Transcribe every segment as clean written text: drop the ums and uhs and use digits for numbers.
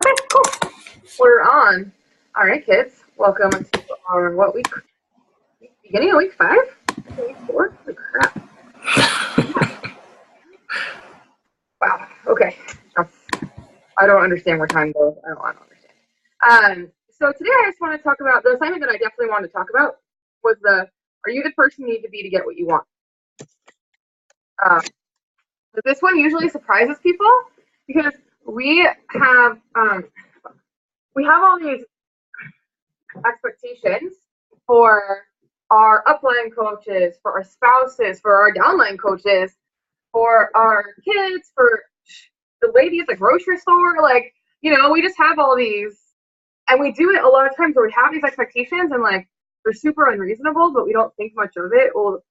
Okay, cool. We're on. All right, kids. Welcome to our what week? Beginning of week 5? Week 4? Holy crap. Wow. Okay. I don't understand where time goes. I don't understand. So today I just want to talk about the assignment that I definitely wanted to talk about was are you the person you need to be to get what you want? But this one usually surprises people because we have all these expectations for our upline coaches, for our spouses, for our downline coaches, for our kids, for the lady at the grocery store. Like, we just have all these, and we do it a lot of times where we have these expectations and like they're super unreasonable, but we don't think much of it. Well,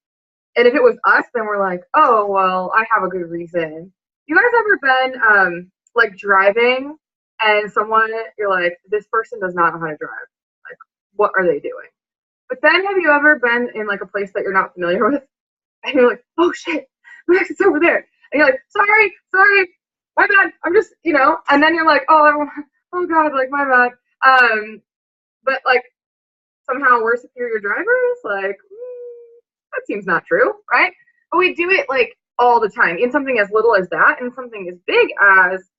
and if it was us, then we're like, oh, well, I have a good reason. You guys ever been like driving and you're like, this person does not know how to drive. Like, what are they doing? But then have you ever been in like a place that you're not familiar with and you're like, oh shit, my exit's over there. And you're like, sorry, my bad. I'm just, and then you're like, oh God, like my bad. But like somehow we're superior drivers, like, that seems not true, right? But we do it like all the time in something as little as that and something as big as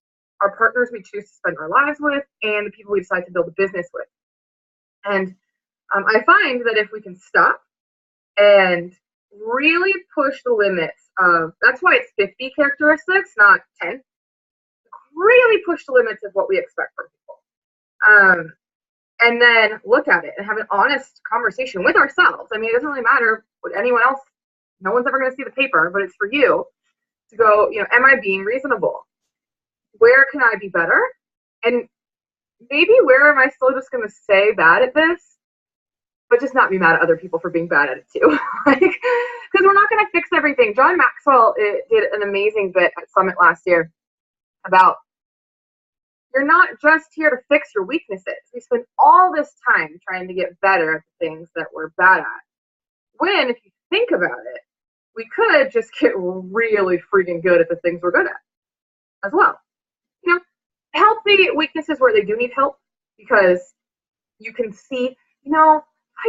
our partners we choose to spend our lives with and the people we decide to build a business with. And I find that if we can stop and really push the limits of, that's why it's 50 characteristics, not 10, really push the limits of what we expect from people. And then look at it and have an honest conversation with ourselves. I mean, it doesn't really matter what anyone else, no one's ever going to see the paper, but it's for you to go, am I being reasonable? Where can I be better? And maybe where am I still just going to say bad at this, but just not be mad at other people for being bad at it too? Because we're not going to fix everything. John Maxwell did an amazing bit at Summit last year about you're not just here to fix your weaknesses. We spend all this time trying to get better at the things that we're bad at. When, if you think about it, we could just get really freaking good at the things we're good at as well. Healthy weaknesses where they do need help because you can see,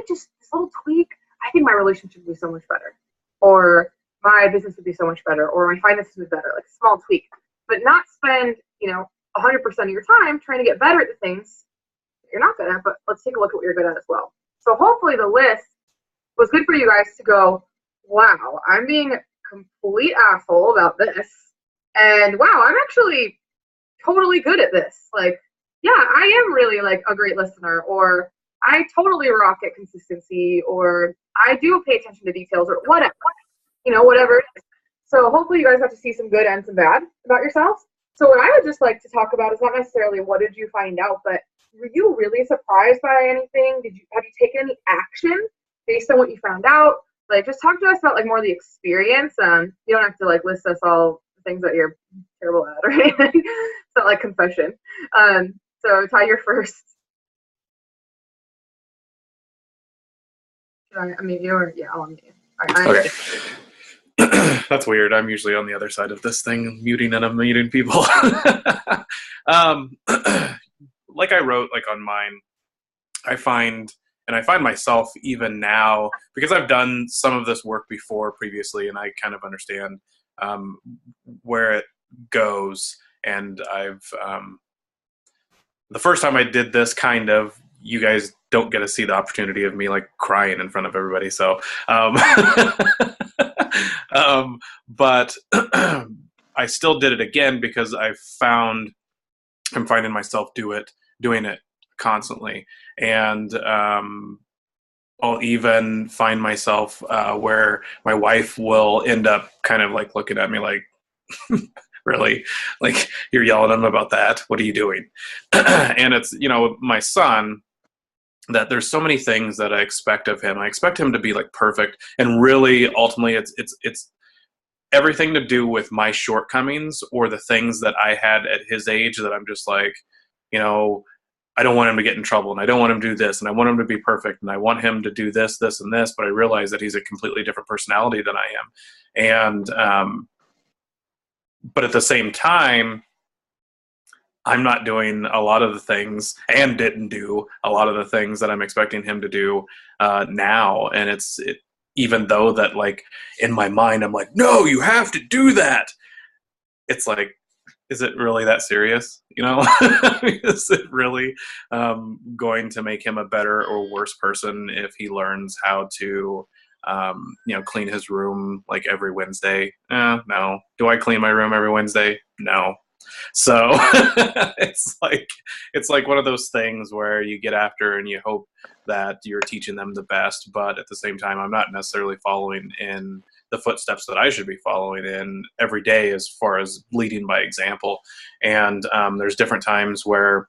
this little tweak, I think my relationship would be so much better. Or my business would be so much better. Or my finances would be better, like a small tweak. But not spend, 100% of your time trying to get better at the things that you're not good at, but let's take a look at what you're good at as well. So hopefully the list was good for you guys to go, wow, I'm being a complete asshole about this. And wow, I'm actually totally good at this. Like, yeah, I am really like a great listener, or I totally rock at consistency, or I do pay attention to details, or whatever, whatever it is. So hopefully you guys got to see some good and some bad about yourselves. So what I would just like to talk about is not necessarily what did you find out, but were you really surprised by anything? Have you taken any action based on what you found out? Like, just talk to us about like more of the experience. You don't have to like list us all the things that you're terrible at or anything. It's not like confession. So Ty, you're first. Should I unmute you or yeah, I'll unmute you. All right, okay. That's weird. I'm usually on the other side of this thing, muting and unmuting people. Like I wrote, like on mine, I find myself even now, because I've done some of this work before previously, and I kind of understand where it goes. And the first time I did this you guys don't get to see the opportunity of me like crying in front of everybody. So, but I still did it again because I'm finding myself doing it constantly. And, I'll even find myself, where my wife will end up kind of like looking at me like, really? Like, you're yelling at him about that? What are you doing? And it's, my son, that there's so many things that I expect of him. I expect him to be like perfect, and really ultimately it's everything to do with my shortcomings or the things that I had at his age that I'm just like, I don't want him to get in trouble, and I don't want him to do this, and I want him to be perfect, and I want him to do this, this, and this, but I realize that he's a completely different personality than I am. And but at the same time, I'm not doing a lot of the things, and didn't do a lot of the things that I'm expecting him to do now. And even though that, like, in my mind, I'm like, no, you have to do that. It's like, is it really that serious? You know, is it really going to make him a better or worse person if he learns how to, clean his room like every Wednesday? No. Do I clean my room every Wednesday? No. So it's like one of those things where you get after and you hope that you're teaching them the best, but at the same time, I'm not necessarily following in the footsteps that I should be following in every day as far as leading by example. And there's different times where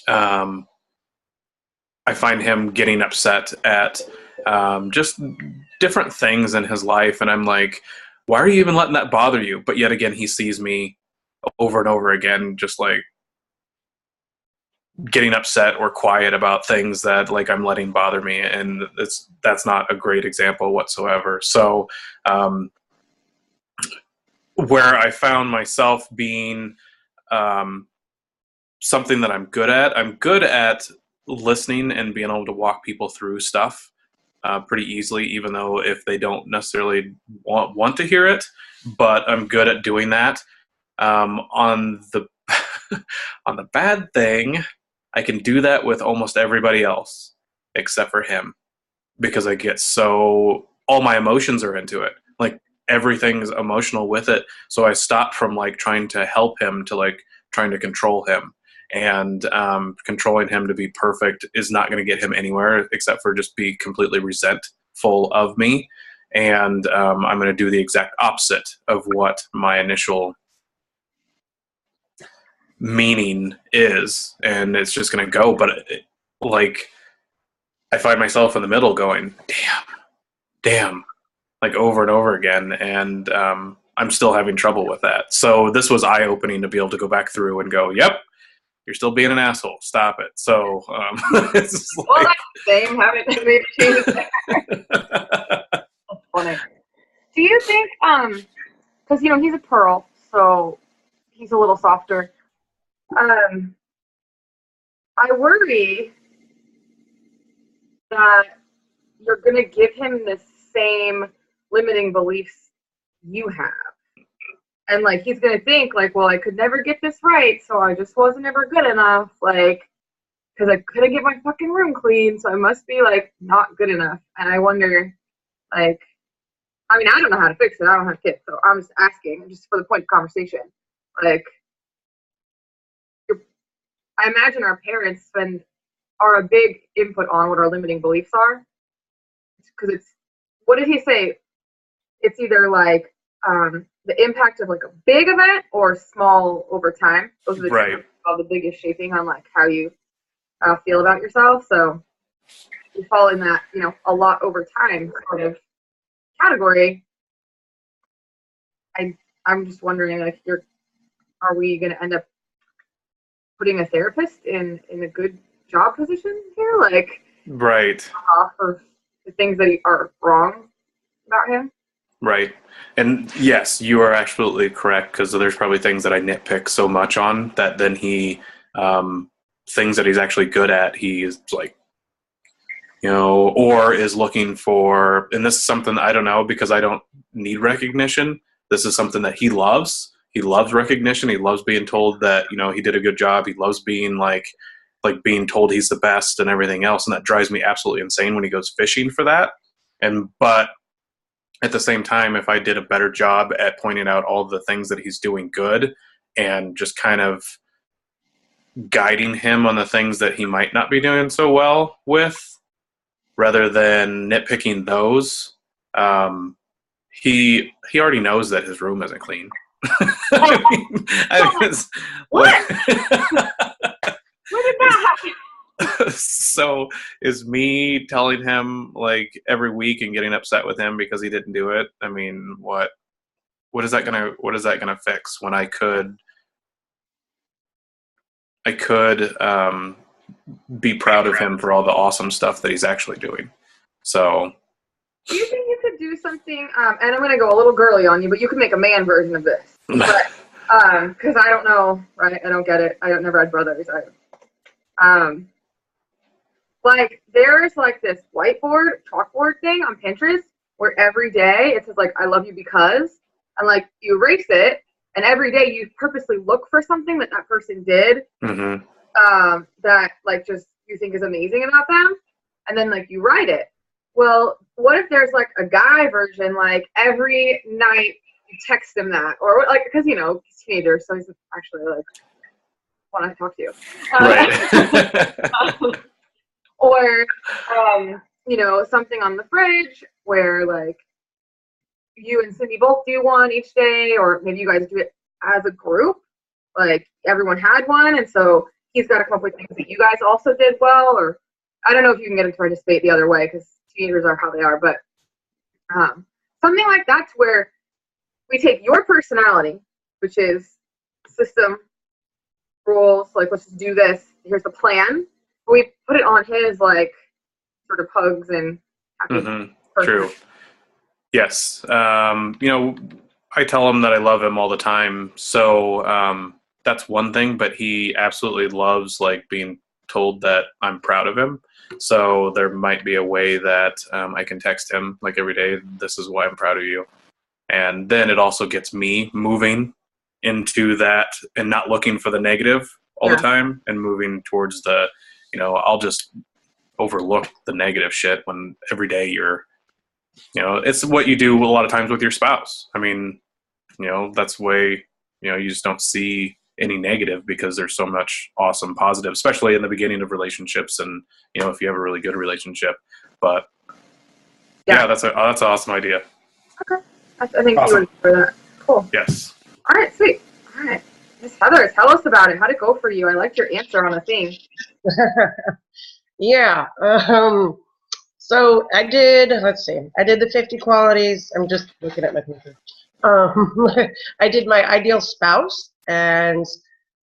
I find him getting upset at just different things in his life, and I'm like, why are you even letting that bother you? But yet again, he sees me over and over again, just like getting upset or quiet about things that like I'm letting bother me, and that's not a great example whatsoever. So where I found myself being something that I'm good at listening and being able to walk people through stuff pretty easily, even though if they don't necessarily want to hear it, but I'm good at doing that. On the on the bad thing, I can do that with almost everybody else except for him, because I get all my emotions are into it. Like everything's emotional with it. So I stopped from like trying to help him to like trying to control him. And controlling him to be perfect is not going to get him anywhere except for just be completely resentful of me. And I'm going to do the exact opposite of what my initial meaning is, and it's just going to go. But like I find myself in the middle going, damn, like over and over again, and I'm still having trouble with that. So this was eye-opening to be able to go back through and go, yep, you're still being an asshole, stop it. So it's just like, well, that's the same, haven't maybe changed it. That's funny. Do you think because he's a pearl, so he's a little softer. I worry that you're going to give him the same limiting beliefs you have. And, like, he's going to think, like, well, I could never get this right, so I just wasn't ever good enough, like, because I couldn't get my fucking room clean, so I must be, like, not good enough. And I wonder, like, I mean, I don't know how to fix it. I don't have kids, so I'm just asking, just for the point of conversation. Like, I imagine our parents are a big input on what our limiting beliefs are. Because what did he say? It's either like the impact of like a big event or small over time. Those are the right. The biggest shaping on like how you feel about yourself. So you fall in that, a lot over time sort of category. I'm just wondering, like, are we going to end up putting a therapist in a good job position here? Like, right. For the things that are wrong about him? Right. And yes, you are absolutely correct, because there's probably things that I nitpick so much on that then he, things that he's actually good at, he is like, or is looking for, and this is something I don't know because I don't need recognition. This is something that he loves. He loves recognition. He loves being told that, he did a good job. He loves being like being told he's the best and everything else. And that drives me absolutely insane when he goes fishing for that. But at the same time, if I did a better job at pointing out all the things that he's doing good and just kind of guiding him on the things that he might not be doing so well with, rather than nitpicking those, he already knows that his room isn't clean. What? When did that happen? So is me telling him like every week and getting upset with him because he didn't do it? I mean, what is that gonna fix when I could be proud of him for all the awesome stuff that he's actually doing? So do you think you could do something, and I'm going to go a little girly on you, but you could make a man version of this. But Because I don't know, right? I don't get it. I never had brothers. Like there's like this chalkboard thing on Pinterest where every day it says like I love you because, and like you erase it, and every day you purposely look for something that that person did, that like just you think is amazing about them, and then like you write it. Well, what if there's like a guy version, like every night you text him that, or like because you know he's a teenager, so he's actually like want to talk to you, Right. or you know something on the fridge where like you and Cindy both do one each day, or maybe you guys do it as a group, like everyone had one, and so he's got to come up with things that you guys also did well, or I don't know if you can get him to participate the other way because teenagers are how they are, but something like that's where we take your personality, which is system, rules, like let's just do this, here's the plan. We put it on his like sort of hugs and happy True. Yes. You know, I tell him that I love him all the time. So that's one thing, but he absolutely loves like being told that I'm proud of him. So there might be a way that I can text him like every day, this is why I'm proud of you. And then it also gets me moving into that and not looking for the negative all the time and moving towards the, you know, I'll just overlook the negative shit when every day you're, you know, it's what you do a lot of times with your spouse. I mean, you know, that's the way, you know, you just don't see any negative because there's so much awesome positive, especially in the beginning of relationships and, you know, if you have a really good relationship. But yeah, that's an awesome idea. Okay. I think you would for that. Cool. Yes. All right, sweet. All right. Miss Heather, tell us about it. How'd it go for you? I liked your answer on the theme. Yeah. So I did, let's see, I did the 50 qualities. I'm just looking at my paper. I did my ideal spouse, and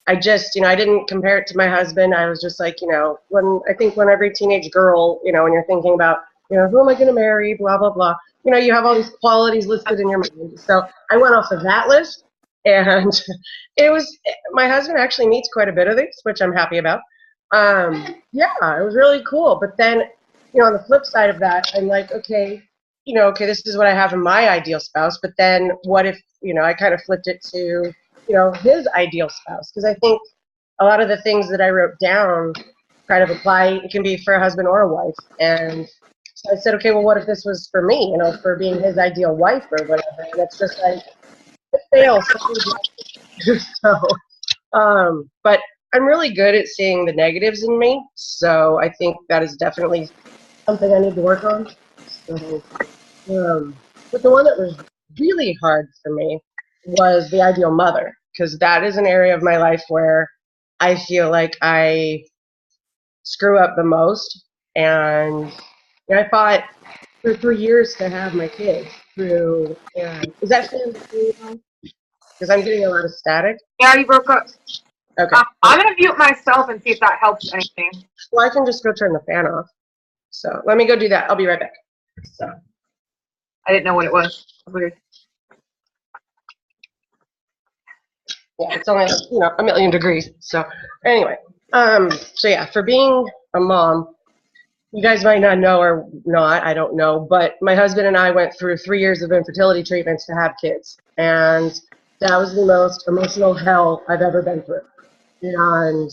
I just, you know, I didn't compare it to my husband. I was just like, you know, when every teenage girl, you know, when you're thinking about, you know, who am I going to marry, blah, blah, blah, you know, you have all these qualities listed in your mind. So I went off of that list, and my husband actually meets quite a bit of these, which I'm happy about. Yeah, it was really cool. But then, you know, on the flip side of that, I'm like, okay, you know, okay, this is what I have in my ideal spouse. But then what if, you know, I kind of flipped it to, you know, his ideal spouse? Because I think a lot of the things that I wrote down kind of apply. It can be for a husband or a wife. And so I said, okay, well, what if this was for me, you know, for being his ideal wife or whatever? And it's just like, it fails. So, but I'm really good at seeing the negatives in me. So I think that is definitely something I need to work on. So, but the one that was really hard for me was the ideal mother, because that is an area of my life where I feel like I screw up the most. And you know, I fought for 3 years to have my kids through, and is that because I'm getting a lot of static? Yeah, you broke up. Okay. I'm going to mute myself and see if that helps anything. Well, I can just go turn the fan off. So let me go do that. I'll be right back. So I didn't know what it was. Weird. Yeah, it's only, you know, 1,000,000 degrees. So anyway, so yeah, for being a mom, you guys might not know or not, I don't know, but my husband and I went through 3 years of infertility treatments to have kids. And that was the most emotional hell I've ever been through. And,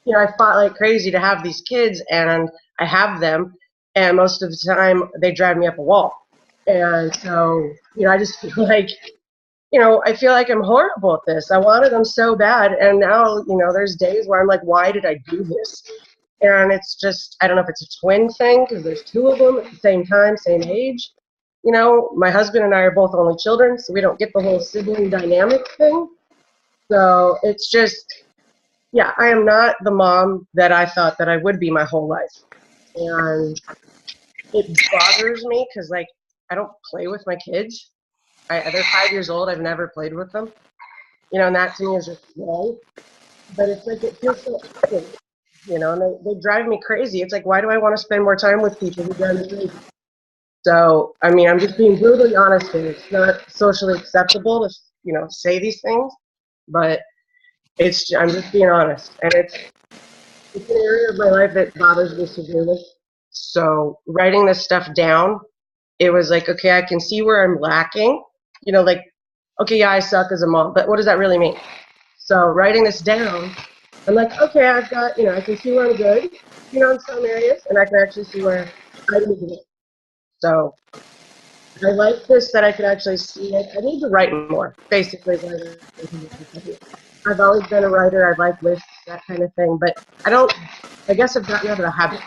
you know, I fought like crazy to have these kids, and I have them, and most of the time they drive me up a wall. And so, you know, I just feel like, you know, I feel like I'm horrible at this. I wanted them so bad, and now, you know, there's days where I'm like, why did I do this? And it's just, I don't know if it's a twin thing, because there's two of them at the same time, same age. You know, my husband and I are both only children, so we don't get the whole sibling dynamic thing. So it's just, yeah, I am not the mom that I thought that I would be my whole life. And it bothers me because, like, I don't play with my kids. They're 5 years old. I've never played with them. You know, and that to me is just wrong. But it's like, it feels so awkward, you know, and they drive me crazy. It's like, why do I want to spend more time with people who drive me crazy? So, I mean, I'm just being brutally honest here. It's not socially acceptable to say these things, but I'm just being honest, and it's an area of my life that bothers me severely. So writing this stuff down, it was like, okay, I can see where I'm lacking. Like, okay, yeah, I suck as a mom, but what does that really mean? So writing this down, I'm like, okay, I've got, I can see where I'm good, in some areas, and I can actually see where I need to be. So I like this that I can actually see it. I need to write more, basically. I've always been a writer. I like lists, that kind of thing, but I guess I've gotten out of the habit.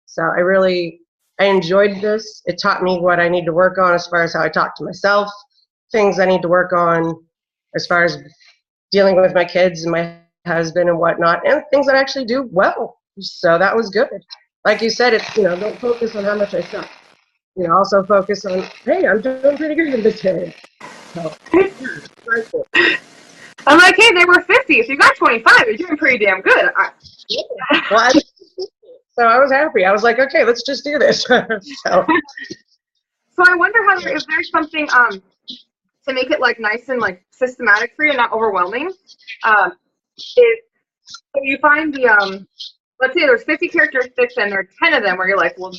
So I enjoyed this. It taught me what I need to work on as far as how I talk to myself, things I need to work on as far as dealing with my kids and my husband and whatnot, and things that I actually do well. So that was good. Like you said, it's, don't focus on how much I suck. Also focus on, hey, I'm doing pretty good in this area. So, I'm like, hey, they were 50. If you got 25, you're doing pretty damn good. Well, so I was happy. I was like, okay, let's just do this. So I wonder, Heather, if there's something to make it like nice and like systematic for you and not overwhelming. If you find the let's say there's 50 characteristics and there are 10 of them where you're like, well,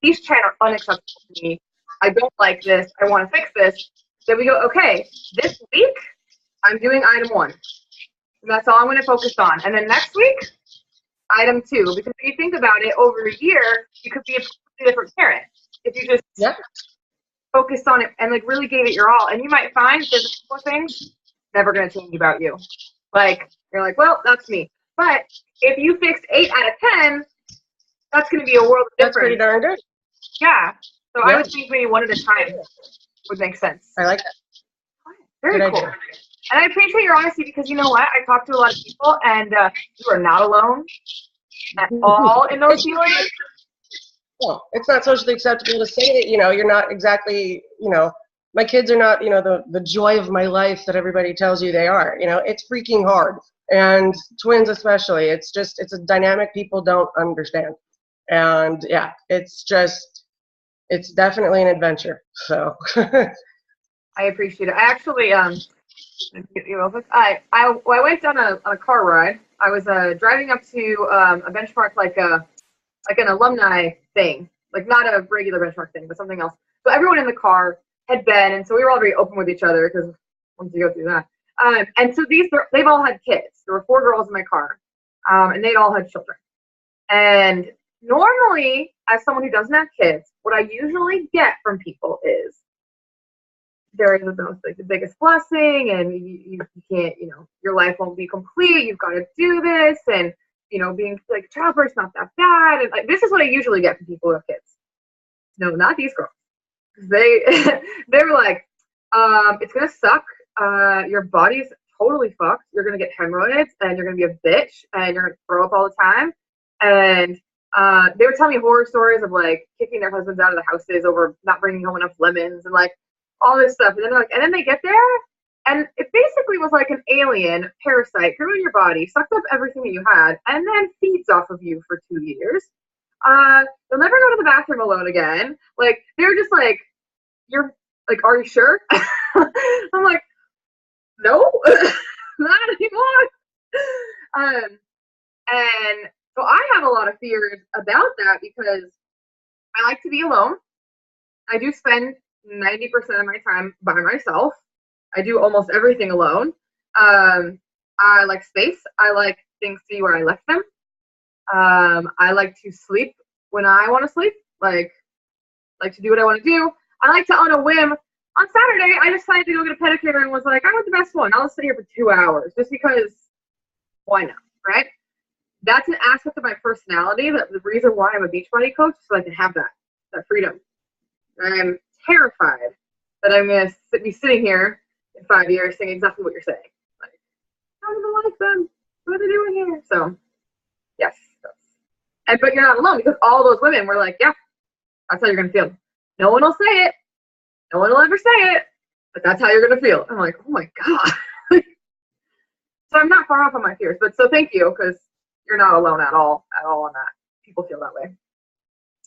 these 10 are unacceptable to me. I don't like this. I want to fix this. Then we go, okay, this week I'm doing item 1. And that's all I'm going to focus on. And then next week, item 2. Because if you think about it, over a year, you could be a completely different parent if you just focused on it and like really gave it your all. And you might find there's a couple of things never going to change about you. Like, you're like, well, that's me. But if you fixed 8 out of 10, that's going to be a world of difference. That's pretty darn good. Yeah. So I would think maybe one at a time would make sense. I like that. Very good cool. idea. And I appreciate your honesty because you know what? I talk to a lot of people and you are not alone at all in those feelings. Well, it's not socially acceptable to say it. You're not exactly, my kids are not, the joy of my life that everybody tells you they are. It's freaking hard. And twins especially. It's a dynamic people don't understand. And yeah, it's definitely an adventure. So I appreciate it. I actually I went on a car ride. I was driving up to a benchmark like an alumni thing, like not a regular benchmark thing, but something else. So everyone in the car had been, and so we were all very open with each other because once you go through that. And so they've all had kids. There were 4 girls in my car, and they'd all had children. And normally, as someone who doesn't have kids, what I usually get from people is they're the biggest blessing, and you can't, your life won't be complete. You've got to do this, and being like childbirth's not that bad. And like, this is what I usually get from people who have kids. No, not these girls. They were like, it's gonna suck. Your body's totally fucked. You're gonna get hemorrhoids, and you're gonna be a bitch, and you're gonna throw up all the time. And they would tell me horror stories of like kicking their husbands out of the houses over not bringing home enough lemons and like all this stuff. And then they're like, and then they get there, and it basically was like an alien parasite grew in your body, sucked up everything that you had, and then feeds off of you for 2 years. You'll never go to the bathroom alone again. Like, they were just like, you're like, are you sure? I'm like, no, not anymore. And so I have a lot of fears about that because I like to be alone. I do spend 90% of my time by myself. I do almost everything alone. I like space. I like things to be where I left them. I like to sleep when I want to sleep. Like to do what I want to do. I like to, on a whim, on Saturday, I decided to go get a pedicure and was like, I want the best one. I'll sit here for 2 hours just because why not, right? That's an aspect of my personality. That the reason why I'm a Beachbody coach is so I can have that freedom. I'm terrified that I'm going to be sitting here in 5 years saying exactly what you're saying. Like, I don't even like them. What are they doing here? So, yes. But you're not alone because all those women were like, yeah, that's how you're going to feel. No one will say it. No one will ever say it. But that's how you're going to feel. I'm like, oh my God. So I'm not far off on my fears. But so thank you because you're not alone at all on that. People feel that way.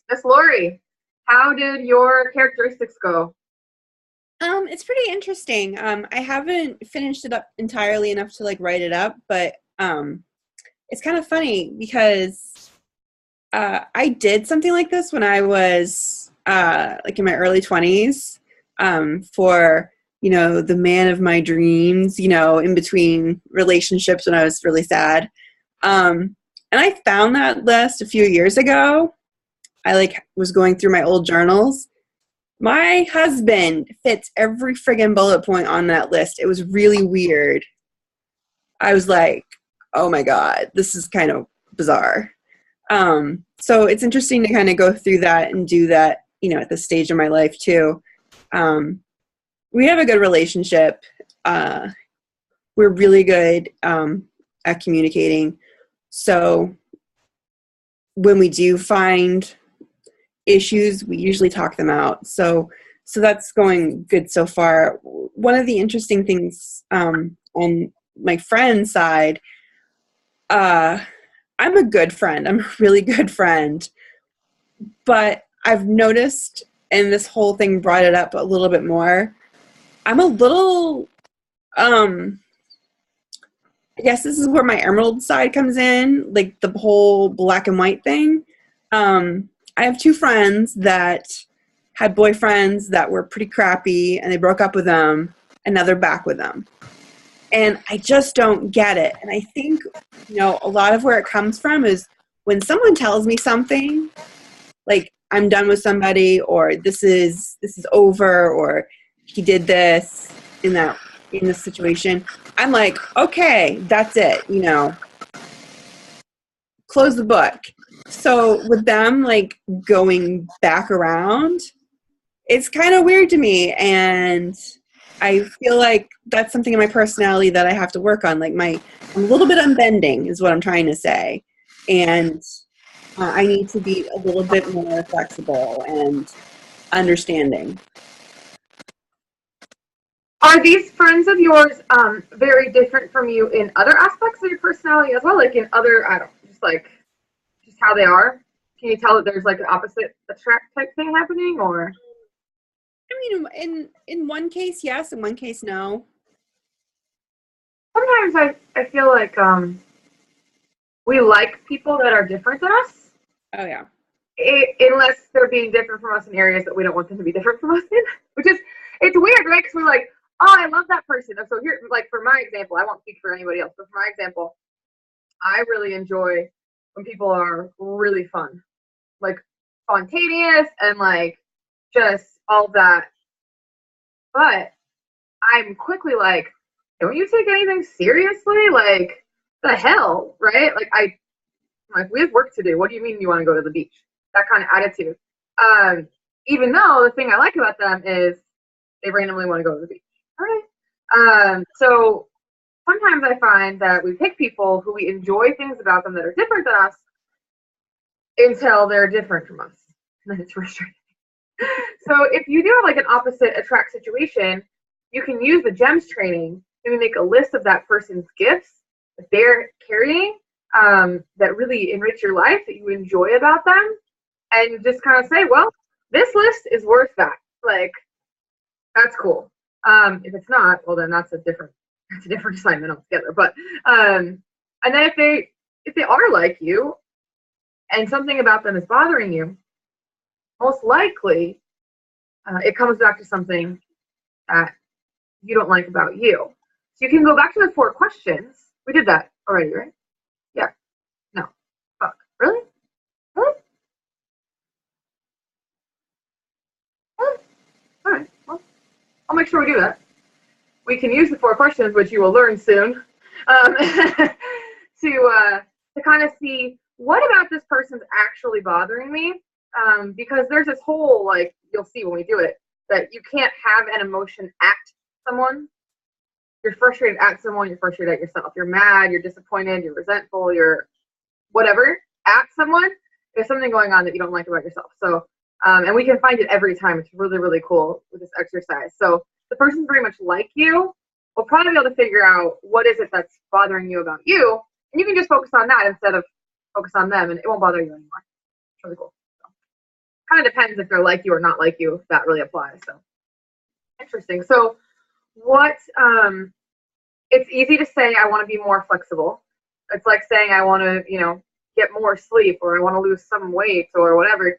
Miss Lori, how did your characteristics go? It's pretty interesting. I haven't finished it up entirely enough to like write it up, but it's kind of funny because I did something like this when I was like in my early 20s for, you know, the man of my dreams, you know, in between relationships when I was really sad. And I found that list a few years ago. I like was going through my old journals. My husband fits every friggin' bullet point on that list. It was really weird. I was like, oh my God, this is kind of bizarre. So it's interesting to kind of go through that and do that, you know, at this stage of my life too. We have a good relationship. We're really good at communicating. So when we do find issues, we usually talk them out. So that's going good so far. One of the interesting things on my friend's side, I'm a good friend. I'm a really good friend. But I've noticed, and this whole thing brought it up a little bit more, I'm a little, I guess this is where my emerald side comes in, like the whole black and white thing. I have two friends that had boyfriends that were pretty crappy, and they broke up with them, and now they're back with them. And I just don't get it. And I think, you know, a lot of where it comes from is when someone tells me something, like I'm done with somebody, or this is over, or he did this in this situation, I'm like, okay, that's it, you know, close the book. So with them like going back around, it's kind of weird to me, and I feel like that's something in my personality that I have to work on. Like I'm a little bit unbending is what I'm trying to say, and I need to be a little bit more flexible and understanding. Are these friends of yours very different from you in other aspects of your personality as well? Like in other, I don't just how they are? Can you tell that there's like an opposite attract type thing happening, or? I mean, in one case, yes. In one case, no. Sometimes I feel like we like people that are different than us. Oh, yeah. Unless they're being different from us in areas that we don't want them to be different from us in. It's weird, right? Because we're like, oh, I love that person. So here, like for my example, I won't speak for anybody else, but for my example, I really enjoy when people are really fun, like spontaneous and like just all that. But I'm quickly like, don't you take anything seriously? Like, the hell, right? Like we have work to do. What do you mean you want to go to the beach? That kind of attitude. Even though the thing I like about them is they randomly want to go to the beach. All right. So sometimes I find that we pick people who we enjoy things about them that are different than us until they're different from us. And then it's frustrating. So if you do have like an opposite attract situation, you can use the GEMS training to make a list of that person's gifts that they're carrying that really enrich your life, that you enjoy about them, and just kind of say, well, this list is worth that. Like, that's cool. If it's not, well, then that's a different assignment altogether. But and then if they are like you, and something about them is bothering you, most likely it comes back to something that you don't like about you. So you can go back to the 4 questions. We did that already, right? Yeah. No. Fuck. Really? Really? All right. Well, I'll make sure we do that. We can use the 4 questions, which you will learn soon, to kind of see what about this person's actually bothering me. Because there's this whole, like, you'll see when we do it, that you can't have an emotion at someone. You're frustrated at someone, you're frustrated at yourself. You're mad, you're disappointed, you're resentful, you're whatever at someone. There's something going on that you don't like about yourself. So, and we can find it every time. It's really, really cool with this exercise. So the person's very much like you. We'll probably be able to figure out what is it that's bothering you about you. And you can just focus on that instead of focus on them, and it won't bother you anymore. It's really cool. So, kind of depends if they're like you or not like you, if that really applies. So Interesting. So what, it's easy to say I want to be more flexible. It's like saying I want to, get more sleep, or I want to lose some weight, or whatever.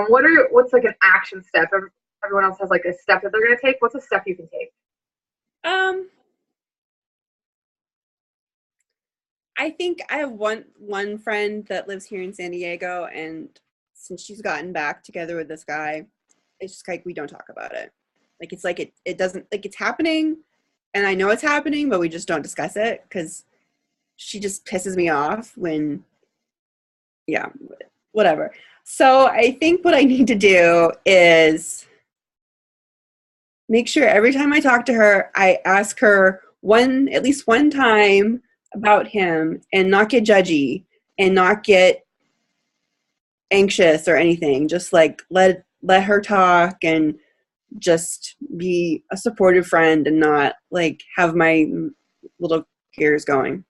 What's like an action step? Everyone else has like a step that they're going to take. What's a step you can take? I think I have one friend that lives here in San Diego, and since she's gotten back together with this guy, it's just like we don't talk about it. Like it's like it doesn't, like it's happening, and I know it's happening, but we just don't discuss it because she just pisses me off when, yeah, whatever. So I think what I need to do is make sure every time I talk to her, I ask her at least one time about him, and not get judgy and not get anxious or anything. Just like let her talk and just be a supportive friend and not like have my little gears going.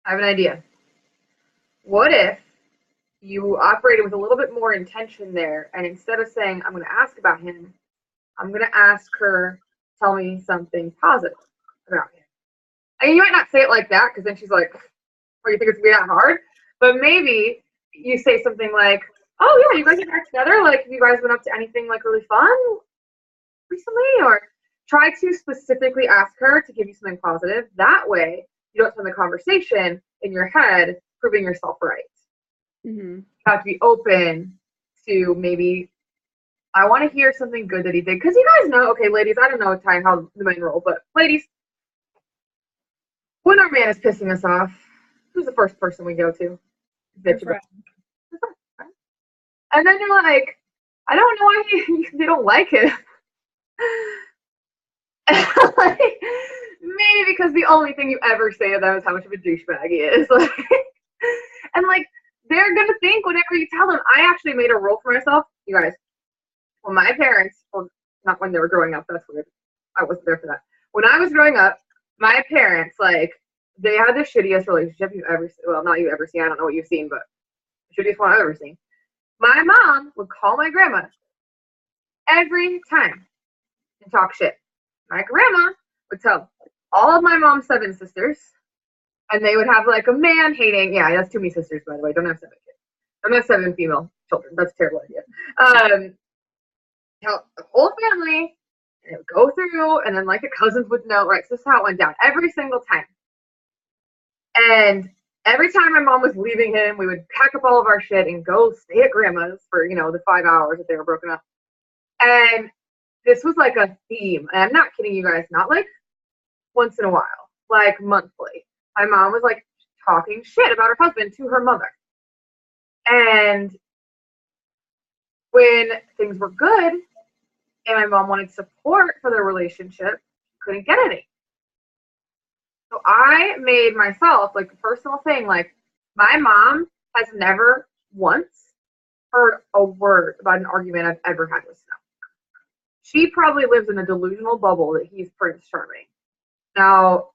I have an idea. What if you operated with a little bit more intention there, and instead of saying, I'm going to ask about him, I'm going to ask her, tell me something positive about him. And you might not say it like that, because then she's like, "What, you think it's going to be that hard?" But maybe you say something like, "Oh yeah, you guys are back together. Like, have you guys been up to anything like really fun recently?" Or try to specifically ask her to give you something positive. That way, you don't spend the conversation in your head proving yourself right. Mm-hmm. You have to be open to maybe, I want to hear something good that he did. Because you guys know, okay, ladies, I don't know Ty, how the men roll, but ladies, when our man is pissing us off, who's the first person we go to? Bitch about. And then you're like, I don't know why they don't like him. Like, maybe because the only thing you ever say to them is how much of a douchebag he is. Like, and like, they're gonna think whatever you tell them. I actually made a rule for myself, you guys. When my parents, well, not when they were growing up, that's weird. I wasn't there for that. When I was growing up, my parents, like, they had the shittiest relationship you've ever seen. Well, not you've ever seen. I don't know what you've seen, but the shittiest one I've ever seen. My mom would call my grandma every time and talk shit. My grandma would tell all of my mom's 7 sisters, and they would have like a man-hating. Yeah, that's too many sisters, by the way. Don't have 7 kids. Don't have 7 female children. That's a terrible idea. Tell the whole family, and it would go through, and then like the cousins would know. Right, so this is how it went down every single time. And every time my mom was leaving him, we would pack up all of our shit and go stay at grandma's for, the 5 hours that they were broken up. And this was like a theme. And I'm not kidding you guys, not like once in a while, like monthly. My mom was like talking shit about her husband to her mother. And when things were good and my mom wanted support for their relationship, couldn't get any. So I made myself like a personal thing, like my mom has never once heard a word about an argument I've ever had with Snow. She probably lives in a delusional bubble that he's Prince Charming. Now,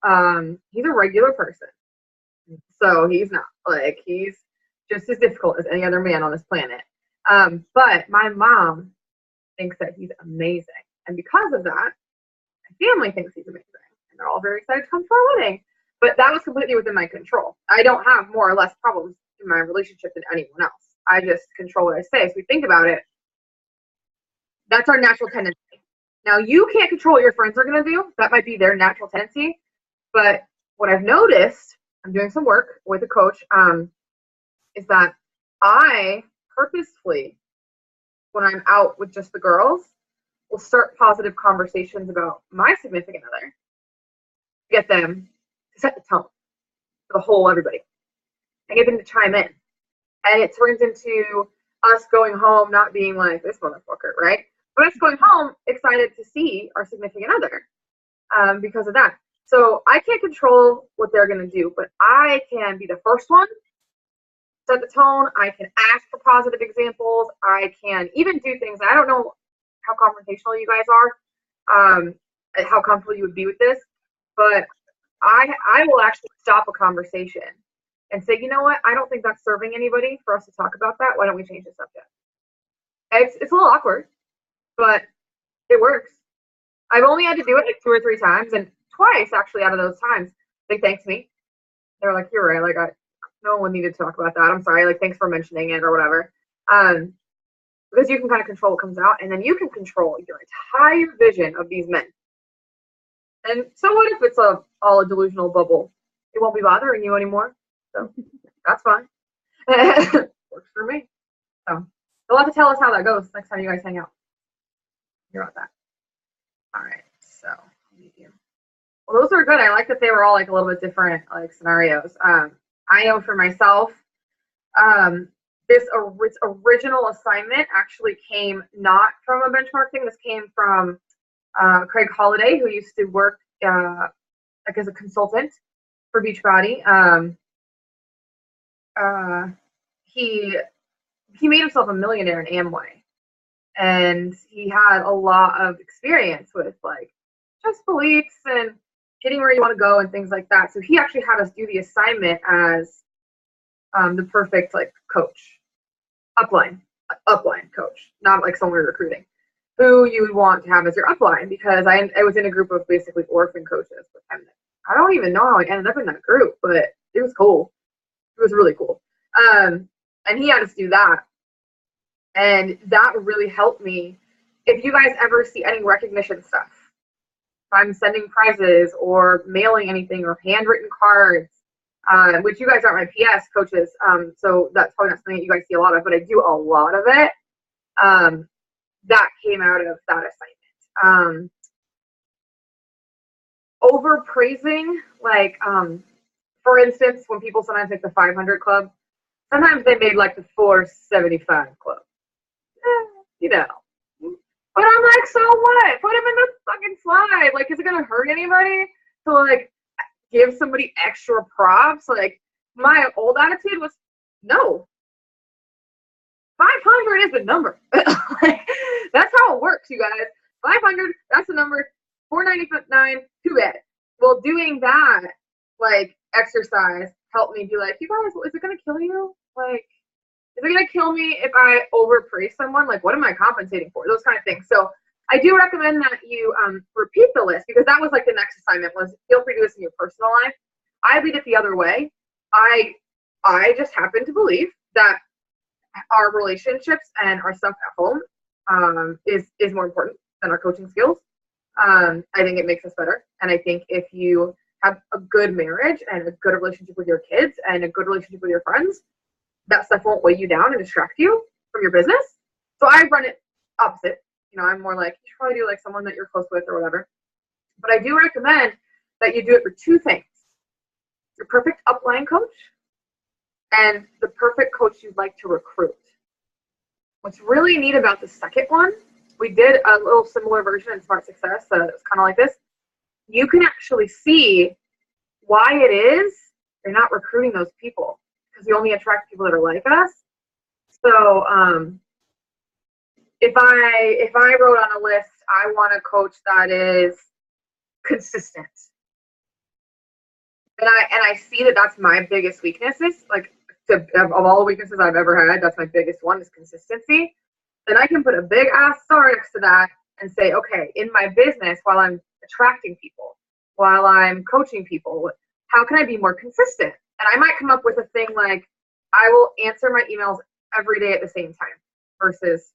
he's a regular person. So he's not, like, he's just as difficult as any other man on this planet. But my mom thinks that he's amazing. And because of that, my family thinks he's amazing. And they're all very excited to come to our wedding. But that was completely within my control. I don't have more or less problems in my relationship than anyone else. I just control what I say. So we think about it. That's our natural tendency. Now, you can't control what your friends are going to do. That might be their natural tendency. But what I've noticed, I'm doing some work with a coach, is that I purposefully, when I'm out with just the girls, will start positive conversations about my significant other. Get them to set the tone for the whole everybody. I get them to chime in. And it turns into us going home not being like, this motherfucker, right? But us going home excited to see our significant other because of that. So I can't control what they're going to do, but I can be the first one, set the tone. I can ask for positive examples. I can even do things. I don't know how confrontational you guys are, how comfortable you would be with this, but I will actually stop a conversation and say, you know what? I don't think that's serving anybody for us to talk about that. Why don't we change the subject? It's a little awkward, but It works. I've only had to do it like 2 or 3 times, and twice actually out of those times, they thanked me. They were like, "You're right. Like, no one needed to talk about that. I'm sorry. Like, thanks for mentioning it or whatever." Because you can kind of control what comes out, and then you can control your entire vision of these men. And so what if it's all a delusional bubble? It won't be bothering you anymore. So that's fine. Works for me. So you'll have to tell us how that goes next time you guys hang out. Hear about that. All right. So well, those are good. I like that they were all like a little bit different like scenarios. I know for myself, this original assignment actually came not from a benchmark thing. This came from Craig Holiday, who used to work like as a consultant for Beachbody. He made himself a millionaire in Amway, and he had a lot of experience with like just beliefs and getting where you want to go and things like that. So he actually had us do the assignment as the perfect like coach, upline coach, not like someone we're recruiting, who you would want to have as your upline, because I was in a group of basically orphan coaches with him. I don't even know how I ended up in that group, but it was cool. It was really cool. And he had us do that. And that really helped me. If you guys ever see any recognition stuff, if I'm sending prizes or mailing anything or handwritten cards, which you guys aren't my PS coaches, so that's probably not something that you guys see a lot of, but I do a lot of it. That came out of that assignment. Overpraising, like, for instance, when people sometimes make the 500 club, sometimes they made like the 475 club. You know. But I'm like, so what? Put him in the fucking slide. Like, is it gonna hurt anybody to like give somebody extra props? Like, my old attitude was, no. 500 is the number. Like, that's how it works, you guys. 500, that's the number. 499, too bad. Well, doing that, like, exercise helped me be like, you guys, is it gonna kill you? Like, is it gonna kill me if I overpraise someone? Like, what am I compensating for? Those kind of things. So I do recommend that you repeat the list, because that was like the next assignment was feel free to do this in your personal life. I lead it the other way. I just happen to believe that our relationships and our stuff at home is more important than our coaching skills. I think it makes us better. And I think if you have a good marriage and a good relationship with your kids and a good relationship with your friends, that stuff won't weigh you down and distract you from your business. So I run it opposite. You know, I'm more like, you should probably do like someone that you're close with or whatever. But I do recommend that you do it for 2 things. Your perfect upline coach and the perfect coach you'd like to recruit. What's really neat about the second one, we did a little similar version in Smart Success. It's kind of like this. You can actually see why it is you're not recruiting those people, because you only attract people that are like us. So if I wrote on a list, I want a coach that is consistent, and I see that that's my biggest weaknesses. Like, of all the weaknesses I've ever had, that's my biggest one, is consistency. Then I can put a big ass star next to that and say, okay, in my business, while I'm attracting people, while I'm coaching people, how can I be more consistent? And I might come up with a thing like, I will answer my emails every day at the same time, versus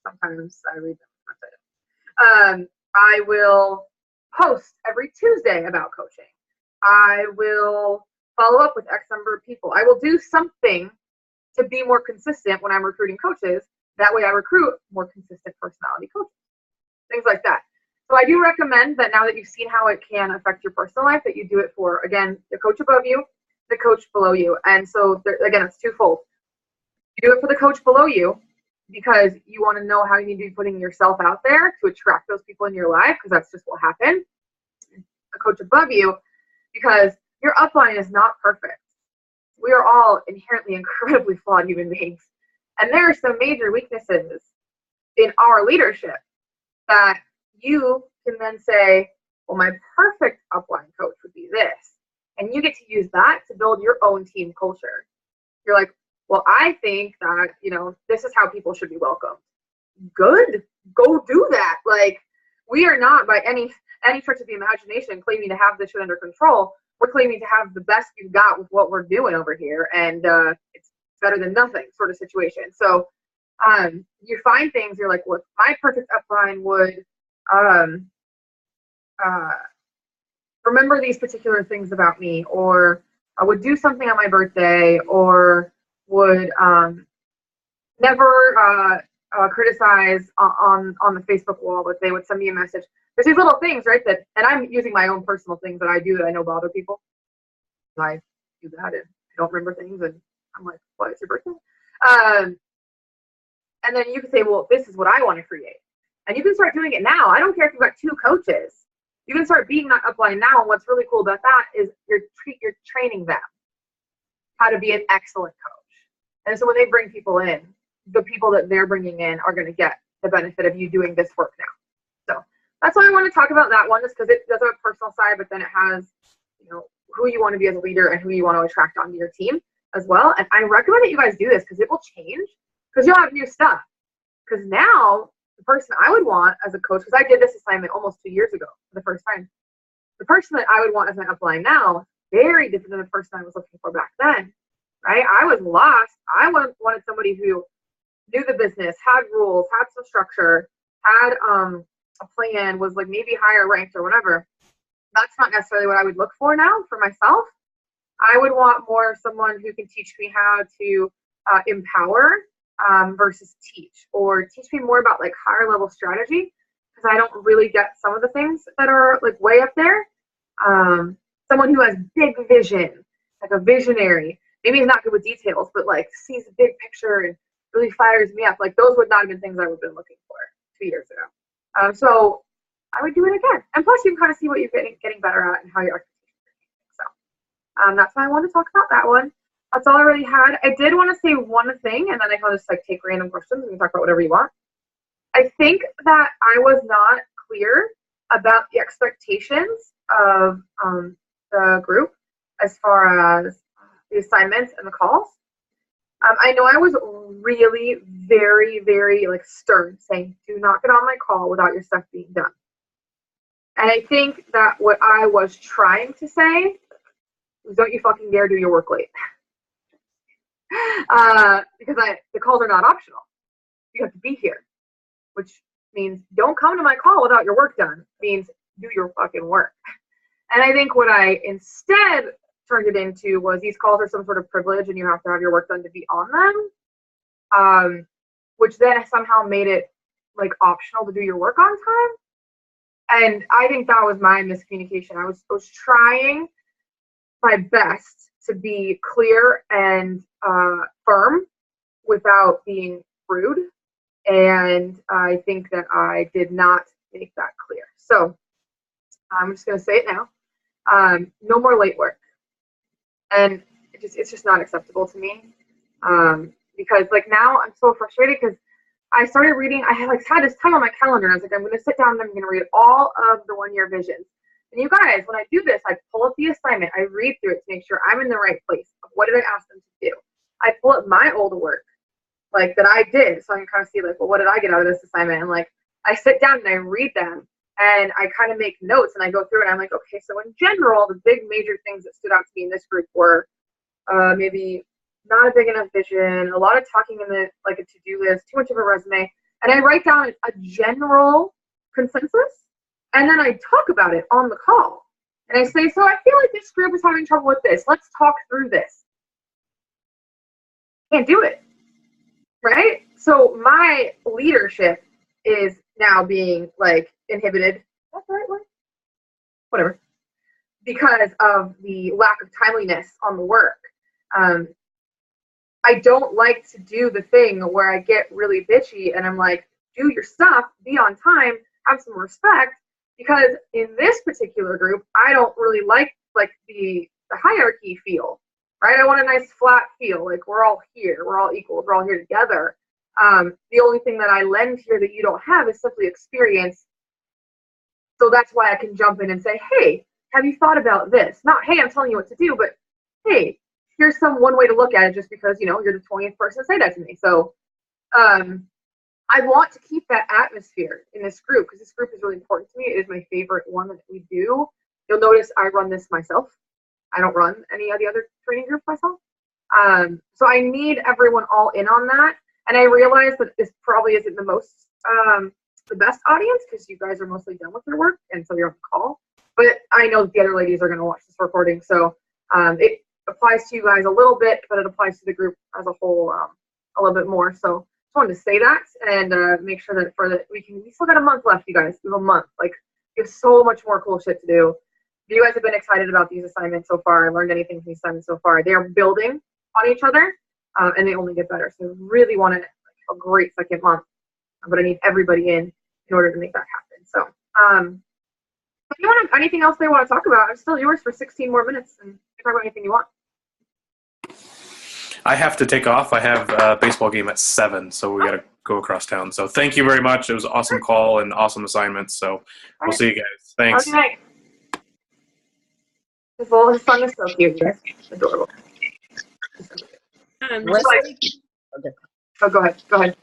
sometimes I read them. I will post every Tuesday about coaching. I will follow up with X number of people. I will do something to be more consistent when I'm recruiting coaches. That way I recruit more consistent personality coaches. Things like that. So I do recommend that now that you've seen how it can affect your personal life, that you do it for, again, the coach above you, the coach below you. And so, again, it's twofold. You do it for the coach below you because you want to know how you need to be putting yourself out there to attract those people in your life, because that's just what happened. The coach above you, because your upline is not perfect. We are all inherently incredibly flawed human beings. And there are some major weaknesses in our leadership that you can then say, well, my perfect upline coach would be this. And you get to use that to build your own team culture. You're like, well, I think that, this is how people should be welcomed. Good. go do that. Like, we are not by any stretch of the imagination claiming to have this shit under control. We're claiming to have the best you've got with what we're doing over here, and it's better than nothing sort of situation. So you find things, you're like, well, my perfect upline would remember these particular things about me, or would do something on my birthday, or would never criticize on the Facebook wall, but they would send me a message. There's these little things, right? That, and I'm using my own personal things that I do that I know bother people. I do that, and I don't remember things, and I'm like, what, it's your birthday? And then you can say, well, this is what I want to create. And you can start doing it now. I don't care if you've got 2 coaches. You can start being that upline now. And what's really cool about that is you're training them how to be an excellent coach. And so when they bring people in, the people that they're bringing in are going to get the benefit of you doing this work now. So that's why I want to talk about that one, is because it does have a personal side, but then it has, you know, who you want to be as a leader and who you want to attract onto your team as well. And I recommend that you guys do this because it will change, because you'll have new stuff. Because now the person I would want as a coach, because I did this assignment almost 2 years ago for the first time, the person that I would want as my upline now, very different than the person I was looking for back then, right? I was lost. I wanted somebody who knew the business, had rules, had some structure, had a plan, was like maybe higher ranked or whatever. That's not necessarily what I would look for now for myself. I would want more someone who can teach me how to empower versus teach, or teach me more about like higher level strategy, because I don't really get some of the things that are like way up there. Someone who has big vision, like a visionary. Maybe he's not good with details, but like sees the big picture and really fires me up. Like, those would not have been things I would have been looking for 2 years ago. So I would do it again. And plus you can kind of see what you're getting better at and how your expectations are changing. So that's why I want to talk about that one. That's all I really had. I did want to say one thing, and then I can just like take random questions and we can talk about whatever you want. I think that I was not clear about the expectations of the group as far as the assignments and the calls. I know I was really very, very like stern, saying, do not get on my call without your stuff being done. And I think that what I was trying to say was, don't you fucking dare do your work late. Because the calls are not optional. You have to be here, which means don't come to my call without your work done. It means do your fucking work. And I think what I instead turned it into was, these calls are some sort of privilege and you have to have your work done to be on them, which then somehow made it like optional to do your work on time. And I think that was my miscommunication. I was trying my best to be clear and firm without being rude. And I think that I did not make that clear. So I'm just going to say it now. No more late work. And it's just not acceptable to me. Because like now I'm so frustrated because I started reading, I had this time on my calendar, and I was like, I'm going to sit down and I'm going to read all of the 1-year visions. And you guys, when I do this, I pull up the assignment, I read through it to make sure I'm in the right place. What did I ask them to do? I pull up my old work, like that I did, so I can kind of see like, well, what did I get out of this assignment? And like, I sit down and I read them, and I kind of make notes, and I go through it, and I'm like, okay, so in general, the big major things that stood out to me in this group were maybe not a big enough vision, a lot of talking in the like a to-do list, too much of a resume, and I write down a general consensus, and then I talk about it on the call. And I say, so I feel like this group is having trouble with this. Let's talk through this. Can't do it, right? So my leadership is now being like inhibited. That's the right word? Whatever. Because of the lack of timeliness on the work. I don't like to do the thing where I get really bitchy and I'm like, do your stuff, be on time, have some respect. Because in this particular group, I don't really like the hierarchy feel, right? I want a nice flat feel, like we're all here, we're all equal, we're all here together. The only thing that I lend here that you don't have is simply experience. So that's why I can jump in and say, hey, have you thought about this? Not, hey, I'm telling you what to do, but hey, here's one way to look at it, just because, you know, you're the 20th person to say that to me. So I want to keep that atmosphere in this group because this group is really important to me. It is my favorite one that we do. You'll notice I run this myself. I don't run any of the other training groups myself. So I need everyone all in on that. And I realize that this probably isn't the best audience because you guys are mostly done with your work and so you're on the call. But I know that the other ladies are going to watch this recording. So it applies to you guys a little bit, but it applies to the group as a whole a little bit more. So just wanted to say that and make sure that we still got a month left, you guys. We have a month. Like, we have so much more cool shit to do. If you guys have been excited about these assignments so far and learned anything from these assignments so far, they are building on each other and they only get better. So I really want a great second month, but I need everybody in order to make that happen. So if you want anything else they want to talk about, I'm still yours for 16 more minutes and you can talk about anything you want. I have to take off. I have a baseball game at 7, so we got to go across town. So thank you very much. It was an awesome call and awesome assignments. So we'll see you guys. Thanks. Okay. His son is so cute. Adorable. Okay. Oh, go ahead. Go ahead.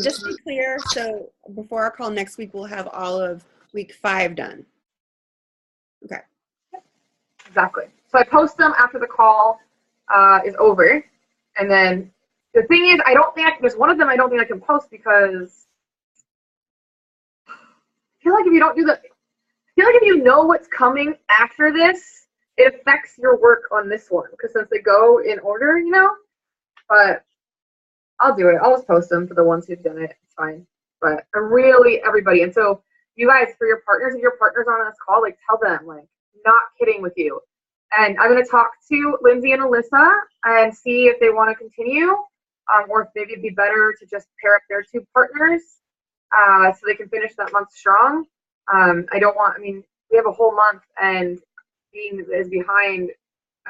Just to be clear, so before our call next week, we'll have all of week 5 done. Okay. Exactly. So I post them after the call is over. And then the thing is, there's one of them I don't think I can post because I feel like if you don't do if you know what's coming after this, it affects your work on this one. Because since they go in order, but I'll do it. I'll just post them for the ones who've done it. It's fine. But I'm really everybody. And so you guys, for your partners, if your partners are on this call, tell them, not kidding with you. And I'm going to talk to Lindsay and Alyssa and see if they want to continue, or if maybe it'd be better to just pair up their 2 partners so they can finish that month strong. We have a whole month, and being as behind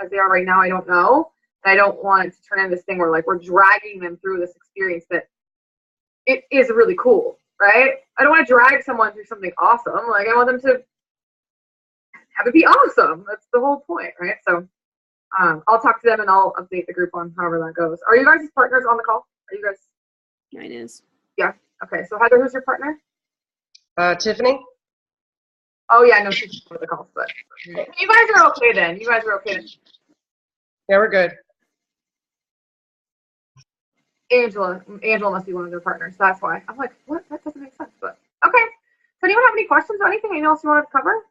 as they are right now, I don't know. And I don't want it to turn into this thing where we're dragging them through this experience that it is really cool, right? I don't want to drag someone through something awesome. I want them to have it be awesome. That's the whole point, right? So I'll talk to them and I'll update the group on however that goes. Are you guys' partners on the call? Are you guys? Mine is. Yeah. Okay. So Heather, who's your partner? Tiffany? Oh yeah, no, she's on the call, but you guys are okay then. You guys are okay then. Yeah, we're good. Angela must be one of their partners. That's why. I'm like, what? That doesn't make sense. But okay. So anyone have any questions or anything else you wanted to cover?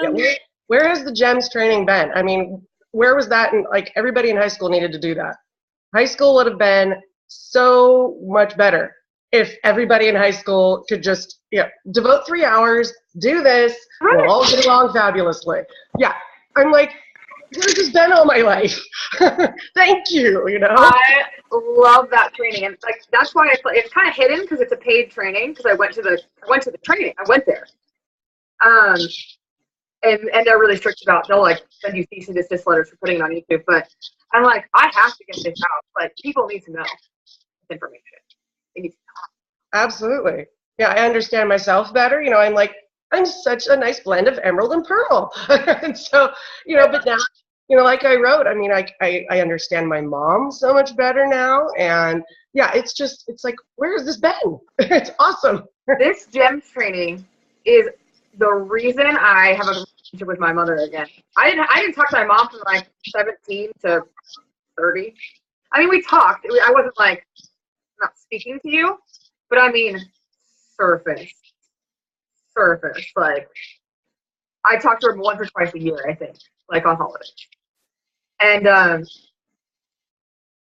Yeah, where has the GEMS training been? I mean, where was that? Everybody in high school needed to do that. High school would have been so much better if everybody in high school could just devote 3 hours, do this, we'll all get along fabulously. Yeah, I'm where's this been all my life? Thank you, I love that training, and that's why it's kind of hidden because it's a paid training. Because I went to the training. I went there, and they're really strict about. They'll send you cease and desist letters for putting it on YouTube. But I'm I have to get this out. People need to know this information. They need to know. Absolutely. Yeah, I understand myself better. I'm such a nice blend of emerald and pearl. And so, but now, like I wrote, I understand my mom so much better now. And yeah, it's where has this been? It's awesome. This GEMS training is the reason I have a relationship with my mother again. I didn't talk to my mom from 17 to 30. We talked. I wasn't not speaking to you, but surface. I talk to her once or twice a year, I think, on holidays. And I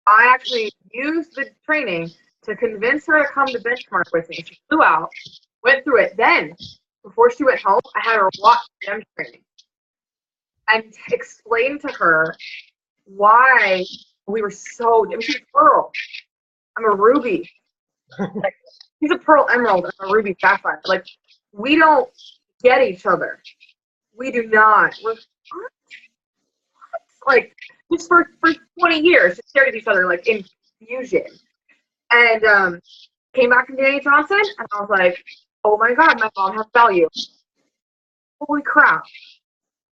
actually used the training to convince her to come to benchmark with me. She flew out, went through it. Then, before she went home, I had her watch GEMS training and explain to her why we were so. She's a pearl. I'm a ruby. She's a pearl emerald. I'm a ruby sapphire. We don't get each other. We do not. We're just for 20 years, just stared at each other in fusion. And came back from Danny Johnson, and I was like, oh my God, my mom has value. Holy crap.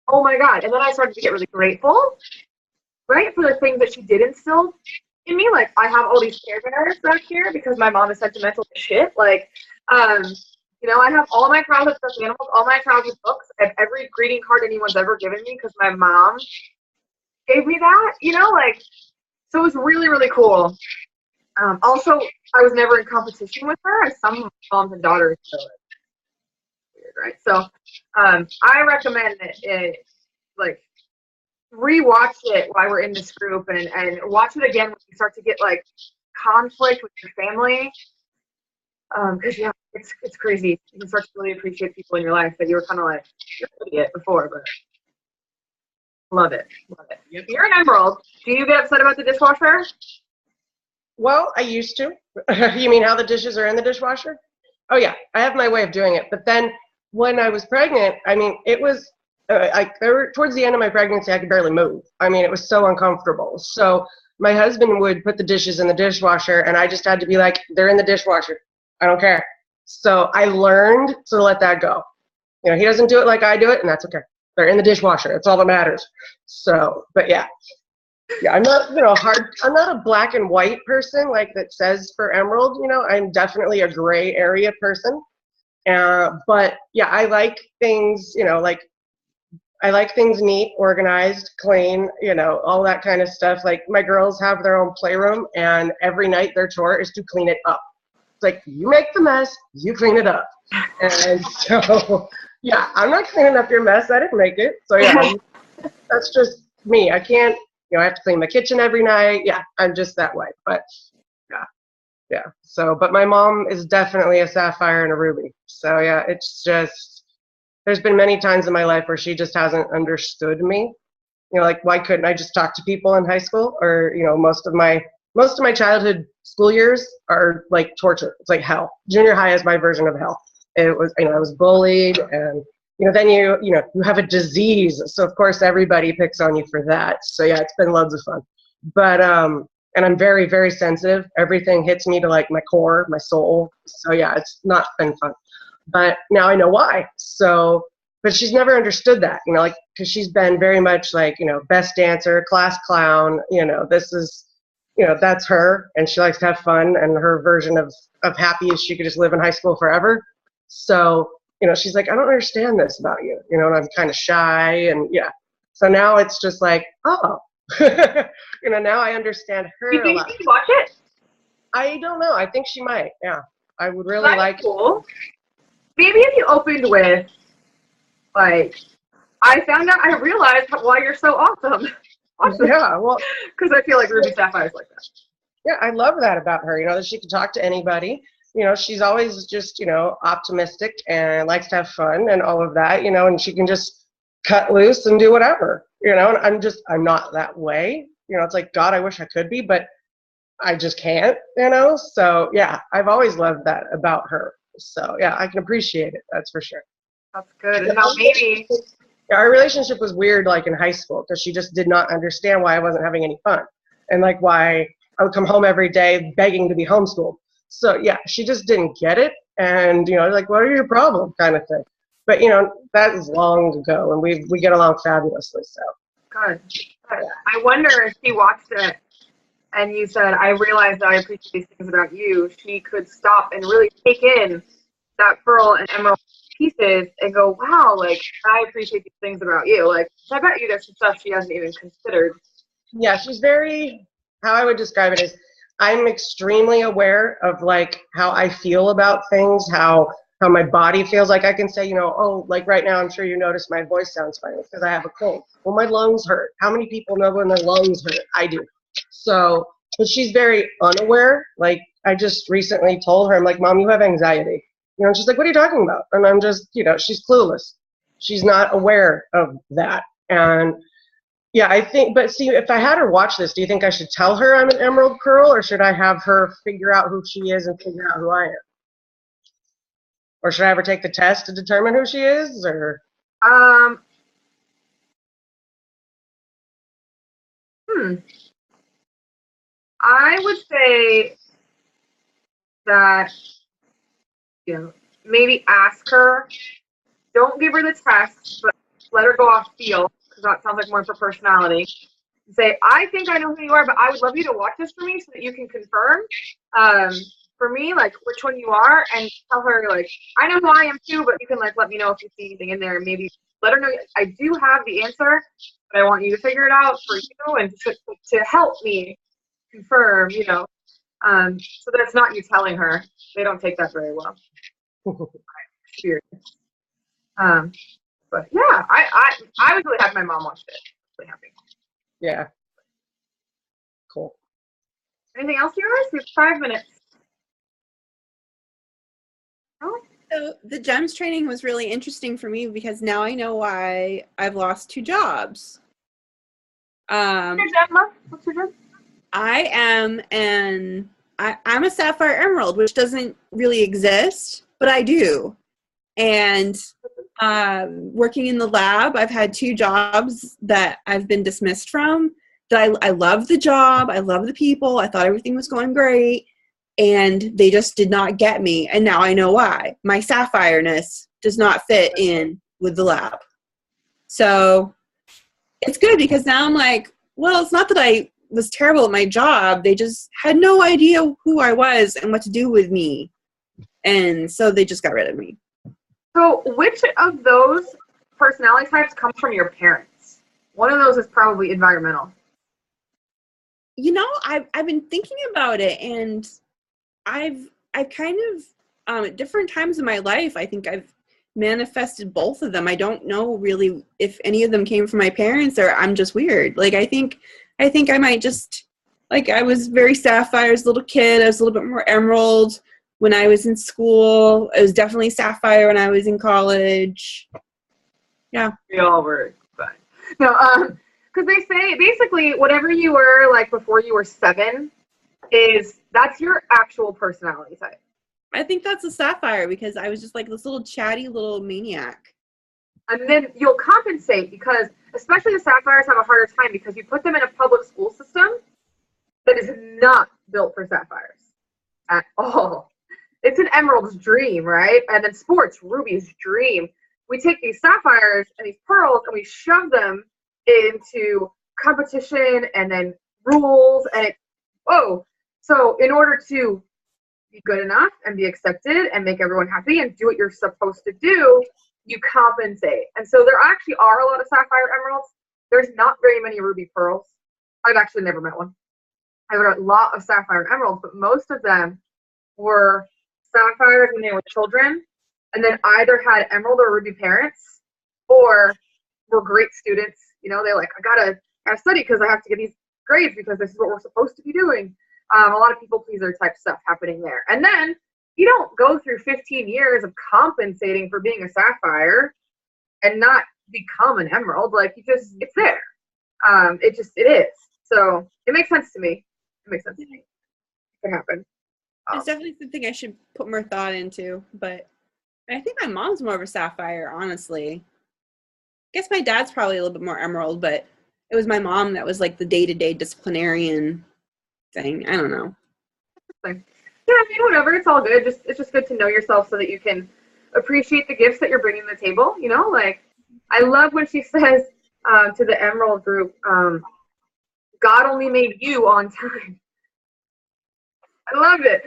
Oh my God. And then I started to get really grateful, right, for the things that she did instill in me. Like, I have all these Care Bears back here because my mom is sentimental as shit. Like, I have all my childhood stuffed animals, all my childhood books, and every greeting card anyone's ever given me because my mom gave me that, like, so it was really, really cool. Also, I was never in competition with her, as some moms and daughters do it. Weird, right? So, I recommend it, like, rewatch it while we're in this group and watch it again when you start to get, like, conflict with your family. Because, yeah, it's crazy. You can start to really appreciate people in your life that you were kind of like, you're an idiot before, but love it. Love it. You're an emerald. Do you get upset about the dishwasher? Well, I used to. You mean how the dishes are in the dishwasher? Oh, yeah. I have my way of doing it. But then when I was pregnant, I mean, it was towards the end of my pregnancy, I could barely move. I mean, it was so uncomfortable. So my husband would put the dishes in the dishwasher, and I just had to be like, they're in the dishwasher. I don't care. So I learned to let that go. He doesn't do it like I do it, and that's okay. They're in the dishwasher. It's all that matters. So, but yeah. Yeah, I'm not, I'm not a black and white person like that says for Emerald, I'm definitely a gray area person. But yeah, I like things, I like things neat, organized, clean, all that kind of stuff. Like my girls have their own playroom, and every night their chore is to clean it up. It's like, you make the mess, you clean it up. And so, yeah, I'm not cleaning up your mess. I didn't make it. So yeah, that's just me. I can't, I have to clean my kitchen every night. Yeah, I'm just that way. But yeah. So, but my mom is definitely a sapphire and a ruby. So yeah, it's just, there's been many times in my life where she just hasn't understood me. Like, why couldn't I just talk to people in high school? Or, most of my childhood school years are like torture. It's like hell. Junior high is my version of hell. It was, I was bullied, and then you have a disease, so of course everybody picks on you for that. So yeah, it's been loads of fun. But and I'm very, very sensitive. Everything hits me to like my core, my soul. So yeah, it's not been fun. But now I know why. So, but she's never understood that, like, because she's been very much like, best dancer, class clown. This is, that's her, and she likes to have fun, and her version of happy is she could just live in high school forever. So, she's like, I don't understand this about you, and I'm kind of shy, and yeah. So now it's just like, oh, now I understand her. You think she'd watch it? I don't know. I think she might. Yeah, I would really like. Cool. Maybe if you opened with, like, I realized why you're so awesome. Awesome. Yeah, well, because I feel like Ruby Sapphire is like that. Yeah, I love that about her. That she can talk to anybody. She's always just, optimistic and likes to have fun and all of that, and she can just cut loose and do whatever, and I'm not that way. It's like, God, I wish I could be, but I just can't, So yeah, I've always loved that about her. So yeah, I can appreciate it. That's for sure. That's good. And now maybe our relationship was weird, like in high school, because she just did not understand why I wasn't having any fun, and like why I would come home every day begging to be homeschooled. So yeah, she just didn't get it, and like, what are your problems, kind of thing. But that was long ago, and we get along fabulously. So good. I wonder if she watched it and you said, I realized that I appreciate these things about you. She could stop and really take in that pearl and emerald pieces and go, wow, like, I appreciate these things about you. Like, I bet you there's some stuff she hasn't even considered. Yeah, she's very, how I would describe it is, I'm extremely aware of like how I feel about things, how my body feels. Like I can say, oh, like right now, I'm sure you notice my voice sounds funny because I have a cold. Well, my lungs hurt. How many people know when their lungs hurt? I do. So, but she's very unaware. Like I just recently told her, I'm like, Mom, you have anxiety. And she's like, what are you talking about? And I'm just, she's clueless. She's not aware of that. And yeah, I think, but see, if I had her watch this, do you think I should tell her I'm an Emerald Pearl, or should I have her figure out who she is and figure out who I am? Or should I have her take the test to determine who she is, or? I would say that, maybe ask her, don't give her the test, but let her go off feel, because that sounds like more of her personality. Say, I think I know who you are, but I would love you to watch this for me so that you can confirm for me, like, which one you are, and tell her, like, I know who I am too, but you can, like, let me know if you see anything in there, and maybe let her know I do have the answer, but I want you to figure it out for you and to help me confirm, you know, so that it's not you telling her. They don't take that very well. Experience. But yeah, I was really happy my mom watched it. Really happy. Yeah. Cool. Anything else, you guys? We have 5 minutes. Oh. So the GEMS training was really interesting for me because now I know why I've lost 2 jobs. What's your gem, love? What's your gem? I'm a Sapphire Emerald, which doesn't really exist, but I do. And working in the lab, I've had 2 jobs that I've been dismissed from. That I love the job, I love the people, I thought everything was going great, and they just did not get me, and now I know why. My Sapphire-ness does not fit in with the lab. So it's good because now I'm like, well, it's not that I was terrible at my job, they just had no idea who I was and what to do with me, and so they just got rid of me. So which of those personality types comes from your parents? One of those is probably environmental. You know, I've been thinking about it, and I've kind of at different times in my life, I think I've manifested both of them. I don't know really if any of them came from my parents or I'm just weird. Like I think I might just, like, I was very Sapphire as a little kid. I was a little bit more Emerald when I was in school. I was definitely Sapphire when I was in college. Yeah. We all were, but no, because they say basically whatever you were like before you were 7 that's your actual personality type. I think that's a Sapphire because I was just like this little chatty little maniac. And then you'll compensate because especially the Sapphires have a harder time because you put them in a public school system that is not built for Sapphires at all. It's an Emerald's dream, right? And then sports, Ruby's dream. We take these Sapphires and these Pearls and we shove them into competition and then rules and so in order to be good enough and be accepted and make everyone happy and do what you're supposed to do, you compensate. And so there actually are a lot of Sapphire Emeralds. There's not very many Ruby Pearls. I've actually never met one. I've met a lot of Sapphire Emeralds, but most of them were Sapphires when they were children and then either had Emerald or Ruby parents or were great students. You know, they're like, I gotta study because I have to get these grades because this is what we're supposed to be doing. A lot of people pleaser type stuff happening there. And then you don't go through 15 years of compensating for being a Sapphire and not become an Emerald. Like it's there. It is. So it makes sense to me. It makes sense to me. It can happen. It's definitely something I should put more thought into, but I think my mom's more of a Sapphire, honestly. I guess my dad's probably a little bit more Emerald, but it was my mom that was like the day-to-day disciplinarian thing. I don't know. Yeah, I mean, whatever. It's all good. It's just good to know yourself so that you can appreciate the gifts that you're bringing to the table. You know, like I love when she says to the Emerald group, God only made you on time. I love it.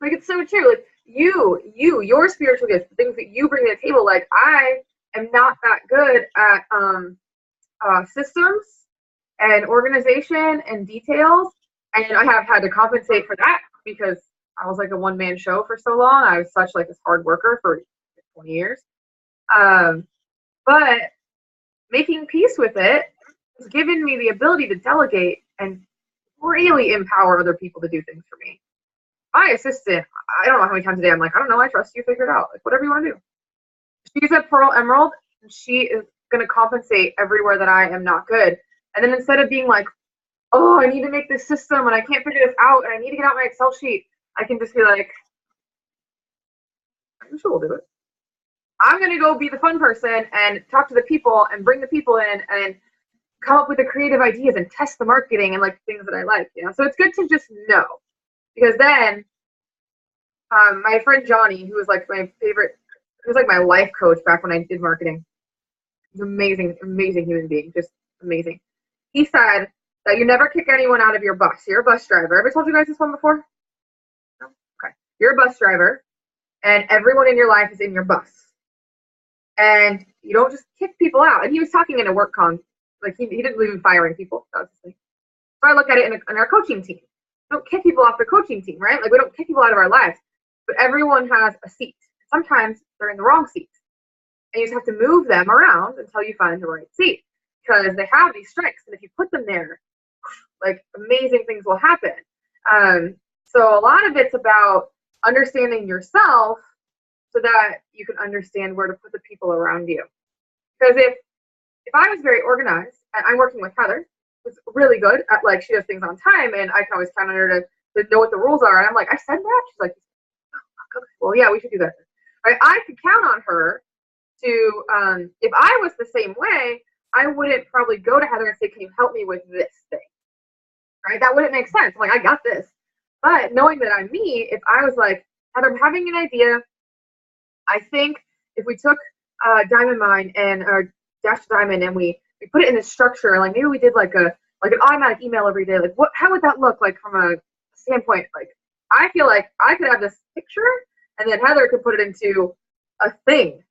Like it's so true. Like your spiritual gifts, the things that you bring to the table. Like I am not that good at systems and organization and details. And I have had to compensate for that because I was like a one-man show for so long. I was such like this hard worker for 20 years. But making peace with it has given me the ability to delegate and really empower other people to do things for me. My assistant, I don't know how many times a day I'm like, I don't know, I trust you, figure it out. Like whatever you want to do. She's a Pearl Emerald and she is going to compensate everywhere that I am not good. And then instead of being like, oh, I need to make this system and I can't figure this out and I need to get out my Excel sheet, I can just be like, I'm sure we'll do it. I'm going to go be the fun person and talk to the people and bring the people in and come up with the creative ideas and test the marketing and like things that I like, you know? So it's good to just know because then my friend Johnny, who was like my favorite, he was like my life coach back when I did marketing. He's an amazing, amazing human being, just amazing. He said that you never kick anyone out of your bus. You're a bus driver. Ever told you guys this one before? No? Okay. You're a bus driver, and everyone in your life is in your bus. And you don't just kick people out. And he was talking in a work con. Like, he didn't believe in firing people. That was his thing. So I look at it in our coaching team. We don't kick people off the coaching team, right? Like, we don't kick people out of our lives. But everyone has a seat. Sometimes they're in the wrong seat. And you just have to move them around until you find the right seat. Because they have these strengths. And if you put them there, like, amazing things will happen. So a lot of it's about understanding yourself so that you can understand where to put the people around you. Because if I was very organized, and I'm working with Heather, who's really good at, like, she does things on time, and I can always count on her to know what the rules are. And I'm like, I said that? She's like, oh, well, yeah, we should do that. Right? I could count on her to, if I was the same way, I wouldn't probably go to Heather and say, can you help me with this thing? Right? That wouldn't make sense. I'm like, I got this. But knowing that I'm me, if I was like, Heather, I'm having an idea. I think if we took Diamond Mine and Dash Diamond and we put it in this structure, like maybe we did like an automatic email every day. Like, how would that look like from a standpoint? Like, I feel like I could have this picture and then Heather could put it into a thing,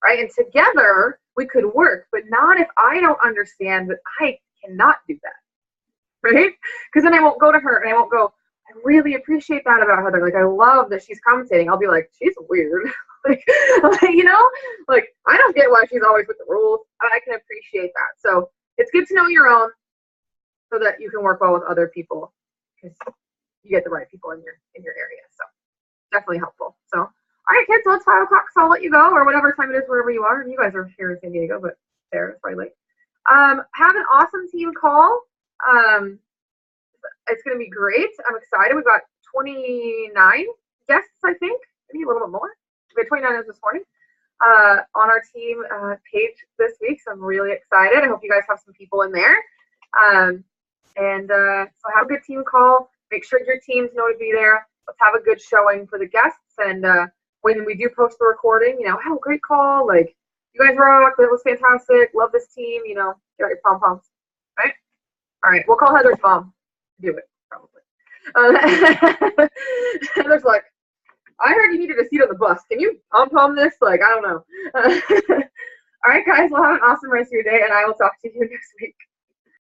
right? And together we could work, but not if I don't understand that I cannot do that, right? Because then I won't go to her and I won't go, I really appreciate that about Heather. Like, I love that she's commentating. I'll be like, she's weird. like, you know, like, I don't get why she's always with the rules. I can appreciate that. So it's good to know your own so that you can work well with other people because you get the right people in your area. So definitely helpful. So, all right, kids, well, it's 5 o'clock, so I'll let you go, or whatever time it is, wherever you are. And you guys are here in San Diego, but there, it's probably late. Have an awesome team call. It's going to be great. I'm excited. We've got 29 guests, I think, maybe a little bit more. We had 29 this morning on our team page this week, so I'm really excited. I hope you guys have some people in there. So have a good team call. Make sure your teams know to be there. Let's have a good showing for the guests. And when we do post the recording, you know, have a great call. Like, you guys rock. That was fantastic. Love this team. You know, get out your pom-poms. Right? All right. We'll call Heather's mom to do it, probably. Heather's like, I heard you needed a seat on the bus. Can you pom-pom this? Like, I don't know. All right, guys. Well, have an awesome rest of your day, and I will talk to you next week.